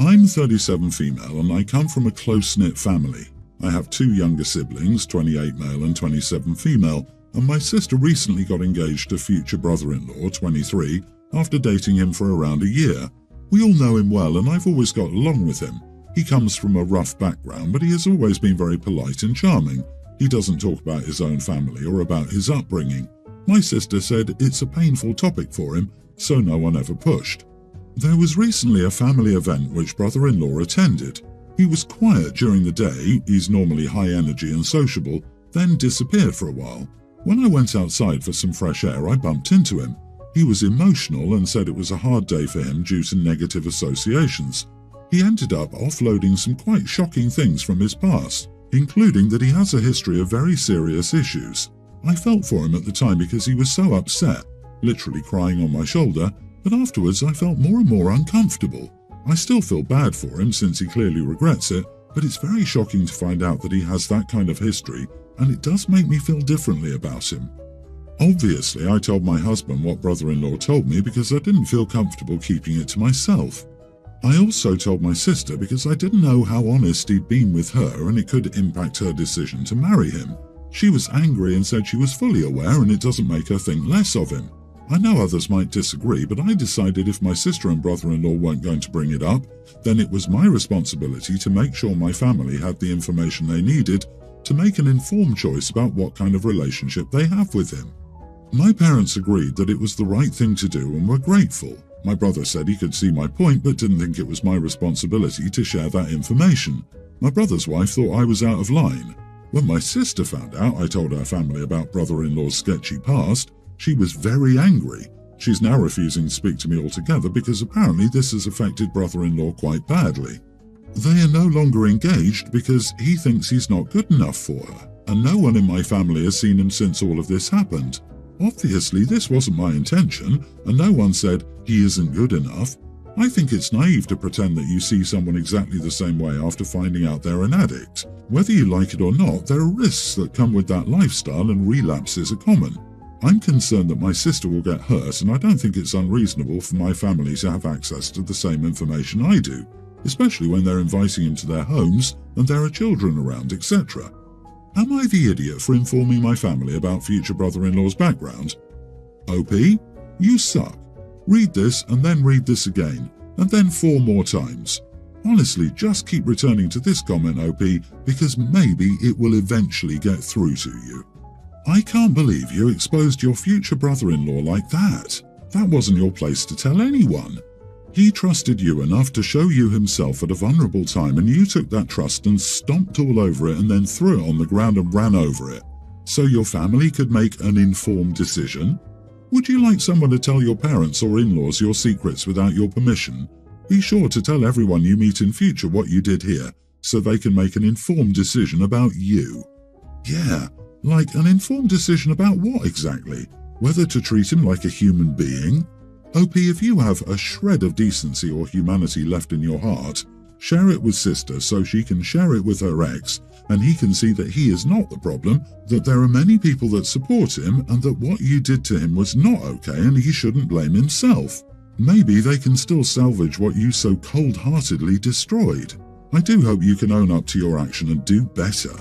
I'm 37 female and I come from a close-knit family. I have two younger siblings, 28 male and 27 female, and my sister recently got engaged to future brother-in-law, 23, after dating him for around a year. We all know him well and I've always got along with him. He comes from a rough background, but he has always been very polite and charming. He doesn't talk about his own family or about his upbringing. My sister said it's a painful topic for him, so no one ever pushed. There was recently a family event which brother-in-law attended. He was quiet during the day, he's normally high energy and sociable, then disappeared for a while. When I went outside for some fresh air, I bumped into him. He was emotional and said it was a hard day for him due to negative associations. He ended up offloading some quite shocking things from his past, including that he has a history of very serious issues. I felt for him at the time because he was so upset, literally crying on my shoulder, but afterwards I felt more and more uncomfortable. I still feel bad for him since he clearly regrets it, but it's very shocking to find out that he has that kind of history, and it does make me feel differently about him. Obviously, I told my husband what brother-in-law told me because I didn't feel comfortable keeping it to myself. I also told my sister because I didn't know how honest he'd been with her and it could impact her decision to marry him. She was angry and said she was fully aware and it doesn't make her think less of him. I know others might disagree, but I decided if my sister and brother-in-law weren't going to bring it up, then it was my responsibility to make sure my family had the information they needed to make an informed choice about what kind of relationship they have with him. My parents agreed that it was the right thing to do and were grateful. My brother said he could see my point but didn't think it was my responsibility to share that information. My brother's wife thought I was out of line. When my sister found out I told her family about brother-in-law's sketchy past, she was very angry. She's now refusing to speak to me altogether because apparently this has affected brother-in-law quite badly. They are no longer engaged because he thinks he's not good enough for her, and no one in my family has seen him since all of this happened. Obviously, this wasn't my intention, and no one said he isn't good enough. I think it's naive to pretend that you see someone exactly the same way after finding out they're an addict. Whether you like it or not, there are risks that come with that lifestyle and relapses are common. I'm concerned that my sister will get hurt, and I don't think it's unreasonable for my family to have access to the same information I do, especially when they're inviting him to their homes and there are children around, etc. Am I the idiot for informing my family about future brother-in-law's background? OP, you suck. Read this and then read this again, and then 4 more times. Honestly, just keep returning to this comment, OP, because maybe it will eventually get through to you. I can't believe you exposed your future brother-in-law like that. That wasn't your place to tell anyone. He trusted you enough to show you himself at a vulnerable time, and you took that trust and stomped all over it and then threw it on the ground and ran over it. So your family could make an informed decision? Would you like someone to tell your parents or in-laws your secrets without your permission? Be sure to tell everyone you meet in future what you did here, so they can make an informed decision about you. Yeah, like an informed decision about what exactly? Whether to treat him like a human being? OP, if you have a shred of decency or humanity left in your heart, share it with sister so she can share it with her ex, and he can see that he is not the problem, that there are many people that support him, and that what you did to him was not okay and he shouldn't blame himself. Maybe they can still salvage what you so cold-heartedly destroyed. I do hope you can own up to your action and do better.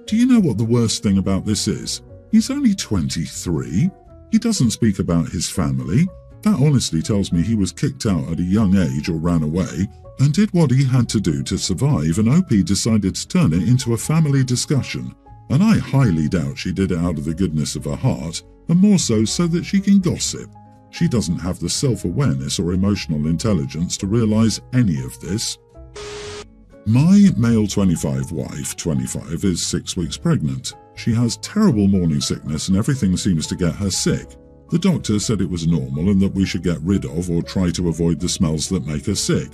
Do you know what the worst thing about this is? He's only 23. He doesn't speak about his family. That honestly tells me he was kicked out at a young age or ran away and did what he had to do to survive, and OP decided to turn it into a family discussion. And I highly doubt she did it out of the goodness of her heart, and more so that she can gossip. She doesn't have the self-awareness or emotional intelligence to realize any of this. My male 25 wife, 25, is 6 weeks pregnant. She has terrible morning sickness and everything seems to get her sick. The doctor said it was normal and that we should get rid of or try to avoid the smells that make her sick.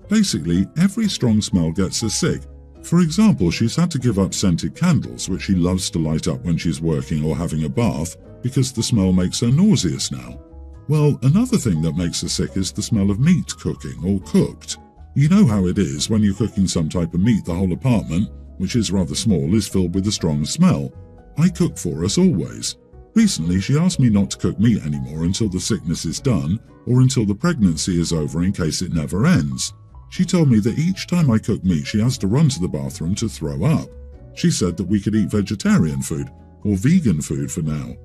Basically, every strong smell gets her sick. For example, she's had to give up scented candles, which she loves to light up when she's working or having a bath, because the smell makes her nauseous now. Well, another thing that makes her sick is the smell of meat cooking or cooked. You know how it is when you're cooking some type of meat, the whole apartment, which is rather small, is filled with a strong smell. I cook for us always. Recently, she asked me not to cook meat anymore until the sickness is done or until the pregnancy is over in case it never ends. She told me that each time I cook meat she has to run to the bathroom to throw up. She said that we could eat vegetarian food, or vegan food for now.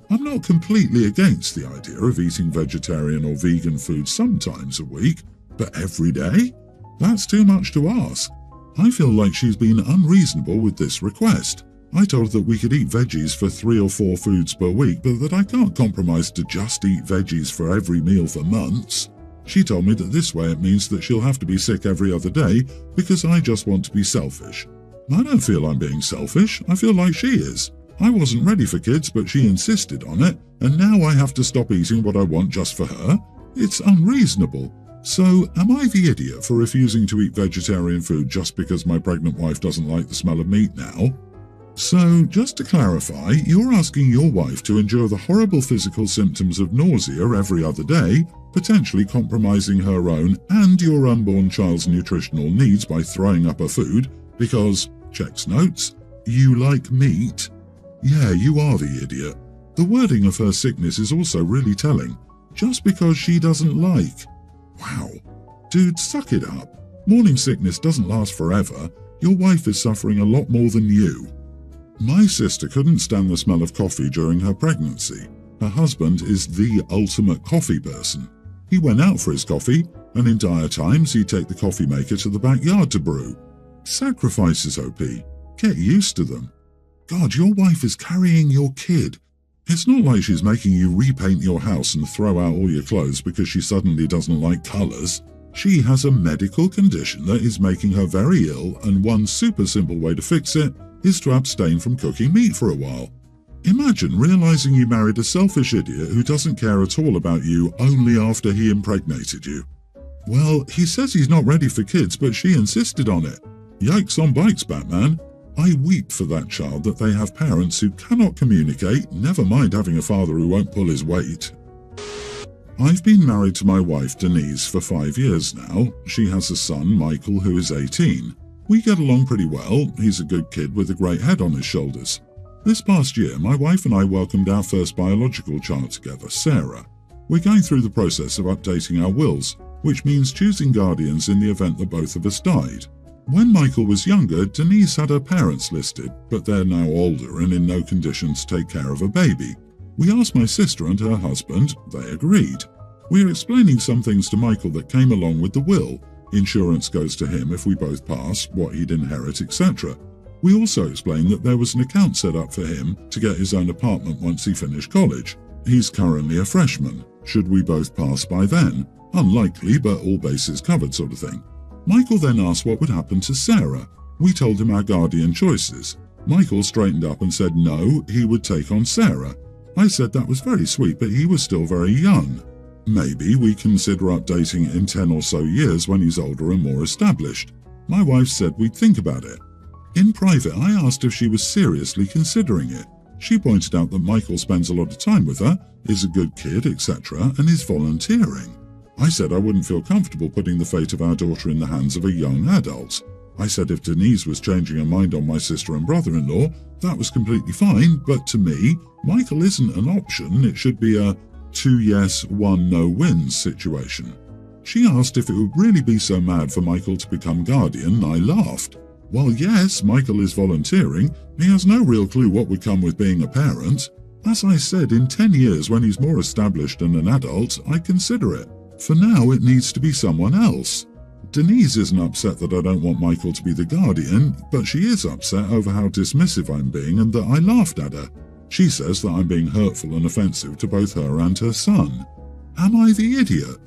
I'm not completely against the idea of eating vegetarian or vegan food sometimes a week, but every day? That's too much to ask. I feel like she's been unreasonable with this request. I told her that we could eat veggies for 3 or 4 foods per week, but that I can't compromise to just eat veggies for every meal for months. She told me that this way it means that she'll have to be sick every other day because I just want to be selfish. I don't feel I'm being selfish. I feel like she is. I wasn't ready for kids, but she insisted on it, and now I have to stop eating what I want just for her? It's unreasonable. So, am I the idiot for refusing to eat vegetarian food just because my pregnant wife doesn't like the smell of meat now? So, just to clarify, you're asking your wife to endure the horrible physical symptoms of nausea every other day, potentially compromising her own and your unborn child's nutritional needs by throwing up her food, because, checks notes, you like meat? Yeah, you are the idiot. The wording of her sickness is also really telling. Just because she doesn't like. Wow. Dude, suck it up. Morning sickness doesn't last forever. Your wife is suffering a lot more than you. My sister couldn't stand the smell of coffee during her pregnancy. Her husband is the ultimate coffee person. He went out for his coffee, and in dire times he'd take the coffee maker to the backyard to brew. Sacrifices, OP. Get used to them. God, your wife is carrying your kid. It's not like she's making you repaint your house and throw out all your clothes because she suddenly doesn't like colours. She has a medical condition that is making her very ill, and one super simple way to fix it is to abstain from cooking meat for a while. Imagine realizing you married a selfish idiot who doesn't care at all about you only after he impregnated you. Well, he says he's not ready for kids, but she insisted on it. Yikes on bikes, Batman. I weep for that child that they have parents who cannot communicate, never mind having a father who won't pull his weight. I've been married to my wife Denise for 5 years now. She has a son, Michael, who is 18. We get along pretty well. He's a good kid with a great head on his shoulders. This past year, my wife and I welcomed our first biological child together, Sarah. We're going through the process of updating our wills, which means choosing guardians in the event that both of us died. When Michael was younger, Denise had her parents listed, but they're now older and in no condition to take care of a baby. We asked my sister and her husband. They agreed. We are explaining some things to Michael that came along with the will. Insurance goes to him if we both pass, what he'd inherit, etc. We also explained that there was an account set up for him to get his own apartment once he finished college. He's currently a freshman. Should we both pass by then? Unlikely, but all bases covered sort of thing. Michael then asked what would happen to Sarah. We told him our guardian choices. Michael straightened up and said no, he would take on Sarah. I said that was very sweet, but he was still very young. Maybe we consider updating in 10 or so years when he's older and more established. My wife said we'd think about it. In private, I asked if she was seriously considering it. She pointed out that Michael spends a lot of time with her, is a good kid, etc., and is volunteering. I said I wouldn't feel comfortable putting the fate of our daughter in the hands of a young adult. I said if Denise was changing her mind on my sister and brother-in-law, that was completely fine, but to me, Michael isn't an option. It should be a 2 yes, 1 no wins situation. She asked if it would really be so mad for Michael to become guardian. I laughed. While yes, Michael is volunteering, he has no real clue what would come with being a parent. As I said, in 10 years when he's more established and an adult, I'd consider it. For now, it needs to be someone else. Denise isn't upset that I don't want Michael to be the guardian, but she is upset over how dismissive I'm being and that I laughed at her. She says that I'm being hurtful and offensive to both her and her son. Am I the idiot?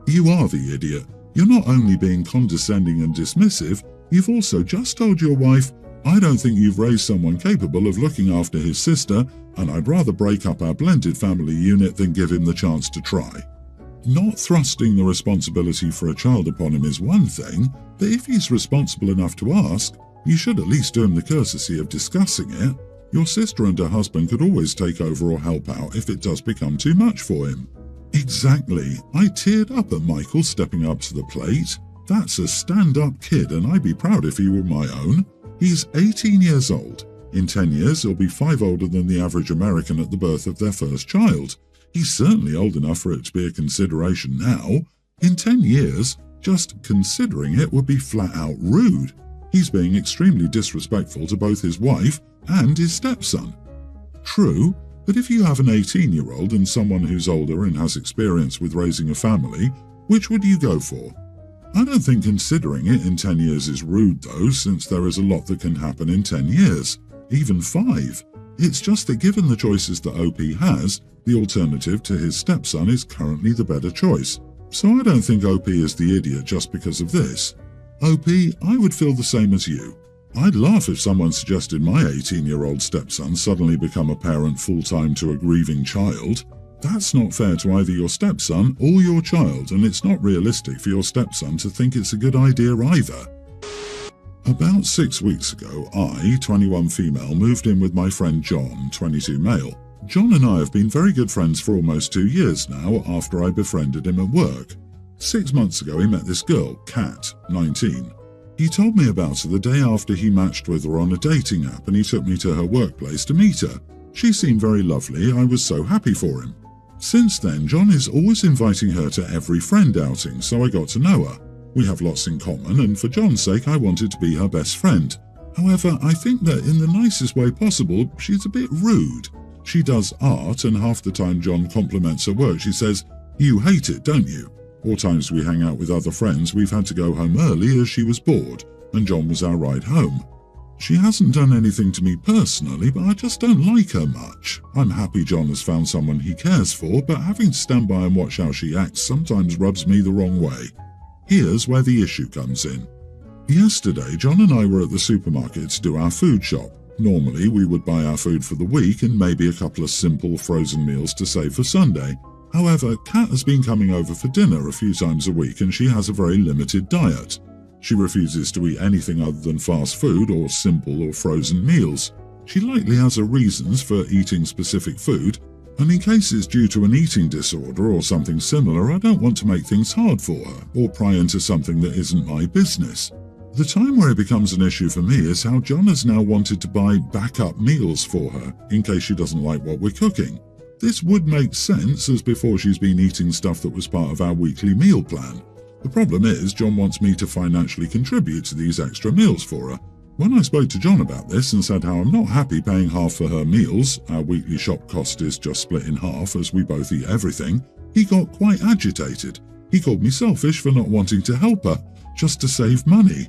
You are the idiot. You're not only being condescending and dismissive, you've also just told your wife, I don't think you've raised someone capable of looking after his sister, and I'd rather break up our blended family unit than give him the chance to try. Not thrusting the responsibility for a child upon him is one thing, but if he's responsible enough to ask, you should at least do him the courtesy of discussing it. Your sister and her husband could always take over or help out if it does become too much for him. Exactly. I teared up at Michael stepping up to the plate. That's a stand-up kid, and I'd be proud if he were my own. He's 18 years old. In 10 years, he'll be 5 older than the average American at the birth of their first child. He's certainly old enough for it to be a consideration now. In 10 years, Just considering it would be flat out rude. He's being extremely disrespectful to both his wife and his stepson. True, but if you have an 18-year-old and someone who's older and has experience with raising a family, which would you go for? I don't think considering it in 10 years is rude though, since there is a lot that can happen in 10 years, even 5. It's just that given the choices that OP has, the alternative to his stepson is currently the better choice. So I don't think OP is the idiot just because of this. OP, I would feel the same as you. I'd laugh if someone suggested my 18-year-old stepson suddenly become a parent full-time to a grieving child. That's not fair to either your stepson or your child, and it's not realistic for your stepson to think it's a good idea either. About 6 weeks ago, I, 21 female, moved in with my friend John, 22 male. John and I have been very good friends for almost 2 years now after I befriended him at work. 6 months ago he met this girl, Kat, 19. He told me about her the day after he matched with her on a dating app and he took me to her workplace to meet her. She seemed very lovely, I was so happy for him. Since then, John is always inviting her to every friend outing, so I got to know her. We have lots in common and for John's sake I wanted to be her best friend. However, I think that in the nicest way possible, she's a bit rude. She does art and half the time John compliments her work she says, "You hate it, don't you?" Or times we hang out with other friends we've had to go home early as she was bored, and John was our ride home. She hasn't done anything to me personally, but I just don't like her much. I'm happy John has found someone he cares for, but having to stand by and watch how she acts sometimes rubs me the wrong way. Here's where the issue comes in. Yesterday, John and I were at the supermarket to do our food shop. Normally, we would buy our food for the week and maybe a couple of simple frozen meals to save for Sunday. However, Kat has been coming over for dinner a few times a week and she has a very limited diet. She refuses to eat anything other than fast food or simple or frozen meals. She likely has her reasons for eating specific food, and in case it's due to an eating disorder or something similar, I don't want to make things hard for her or pry into something that isn't my business. The time where it becomes an issue for me is how John has now wanted to buy backup meals for her in case she doesn't like what we're cooking. This would make sense as before she's been eating stuff that was part of our weekly meal plan. The problem is John wants me to financially contribute to these extra meals for her. When I spoke to John about this and said how I'm not happy paying half for her meals, our weekly shop cost is just split in half as we both eat everything, he got quite agitated. He called me selfish for not wanting to help her, just to save money.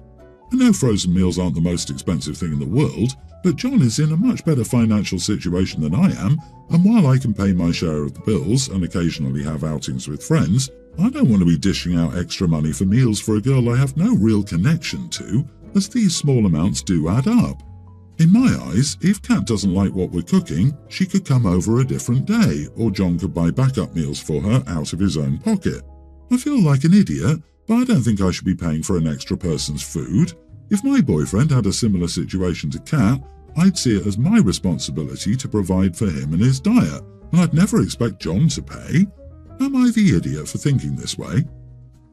I know frozen meals aren't the most expensive thing in the world, but John is in a much better financial situation than I am, and while I can pay my share of the bills and occasionally have outings with friends, I don't want to be dishing out extra money for meals for a girl I have no real connection to, as these small amounts do add up. In my eyes, if Kat doesn't like what we're cooking, she could come over a different day, or John could buy backup meals for her out of his own pocket. I feel like an idiot, but I don't think I should be paying for an extra person's food. If my boyfriend had a similar situation to Kat, I'd see it as my responsibility to provide for him and his diet, and I'd never expect John to pay. Am I the idiot for thinking this way?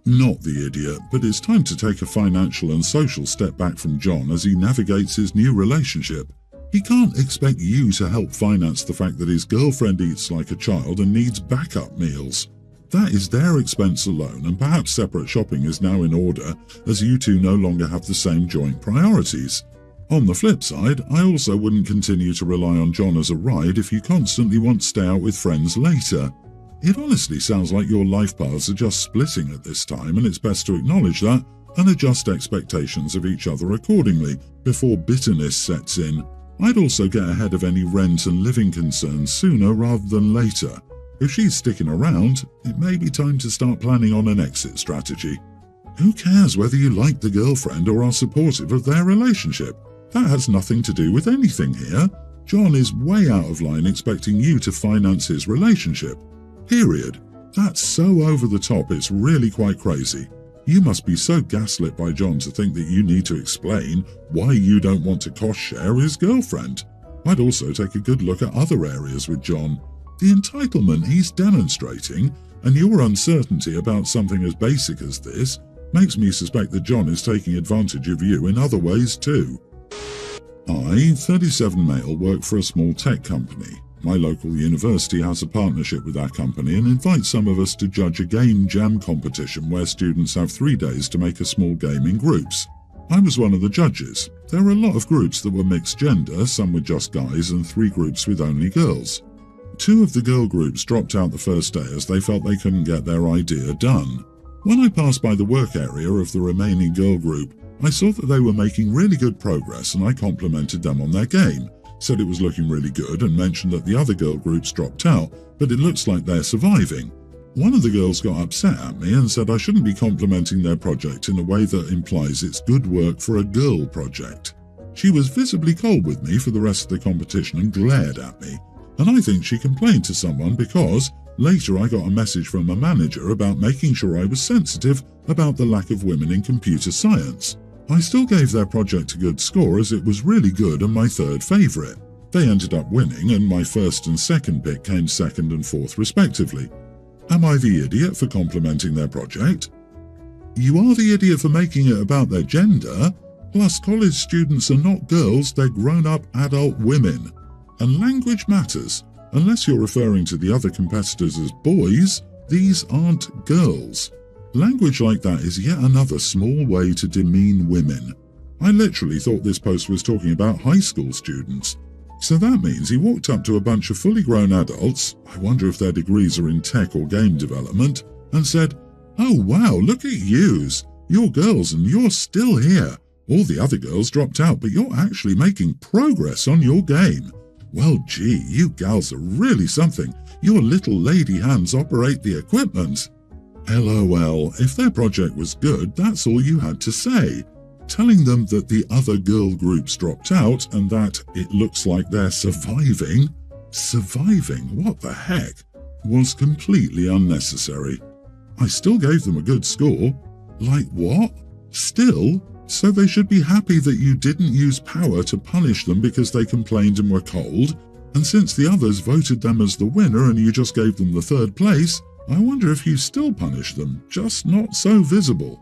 Not the idiot, but it's time to take a financial and social step back from John as he navigates his new relationship. He can't expect you to help finance the fact that his girlfriend eats like a child and needs backup meals. That is their expense alone, and perhaps separate shopping is now in order as you two no longer have the same joint priorities. On the flip side, I also wouldn't continue to rely on John as a ride if you constantly want to stay out with friends later. It honestly sounds like your life paths are just splitting at this time, and it's best to acknowledge that and adjust expectations of each other accordingly before bitterness sets in. I'd also get ahead of any rent and living concerns sooner rather than later. If she's sticking around, it may be time to start planning on an exit strategy. Who cares whether you like the girlfriend or are supportive of their relationship? That has nothing to do with anything here. John is way out of line expecting you to finance his relationship. Period. That's so over the top it's really quite crazy. You must be so gaslit by John to think that you need to explain why you don't want to cost share his girlfriend. I'd also take a good look at other areas with John. The entitlement he's demonstrating and your uncertainty about something as basic as this makes me suspect that John is taking advantage of you in other ways too. I, 37 male, work for a small tech company. My local university has a partnership with our company and invites some of us to judge a game jam competition where students have 3 days to make a small game in groups. I was one of the judges. There were a lot of groups that were mixed gender, some with just guys and 3 groups with only girls. 2 of the girl groups dropped out the first day as they felt they couldn't get their idea done. When I passed by the work area of the remaining girl group, I saw that they were making really good progress and I complimented them on their game, said it was looking really good and mentioned that the other girl groups dropped out, but it looks like they're surviving. One of the girls got upset at me and said I shouldn't be complimenting their project in a way that implies it's good work for a girl project. She was visibly cold with me for the rest of the competition and glared at me, and I think she complained to someone because later I got a message from a manager about making sure I was sensitive about the lack of women in computer science. I still gave their project a good score as it was really good and my 3rd favourite. They ended up winning and my 1st and 2nd pick came 2nd and 4th respectively. Am I the idiot for complimenting their project? You are the idiot for making it about their gender. Plus, college students are not girls, they're grown-up adult women. And language matters. Unless you're referring to the other competitors as boys, these aren't girls. Language like that is yet another small way to demean women. I literally thought this post was talking about high school students. So that means he walked up to a bunch of fully grown adults, I wonder if their degrees are in tech or game development, and said, "Oh wow, look at yous. You're girls and you're still here. All the other girls dropped out, but you're actually making progress on your game. Well, gee, you gals are really something. Your little lady hands operate the equipment." LOL, if their project was good, that's all you had to say. Telling them that the other girl groups dropped out and that it looks like they're surviving, what the heck, was completely unnecessary. I still gave them a good score. Like what? Still? So they should be happy that you didn't use power to punish them because they complained and were cold, and since the others voted them as the winner and you just gave them the 3rd place, I wonder if you still punish them, just not so visible.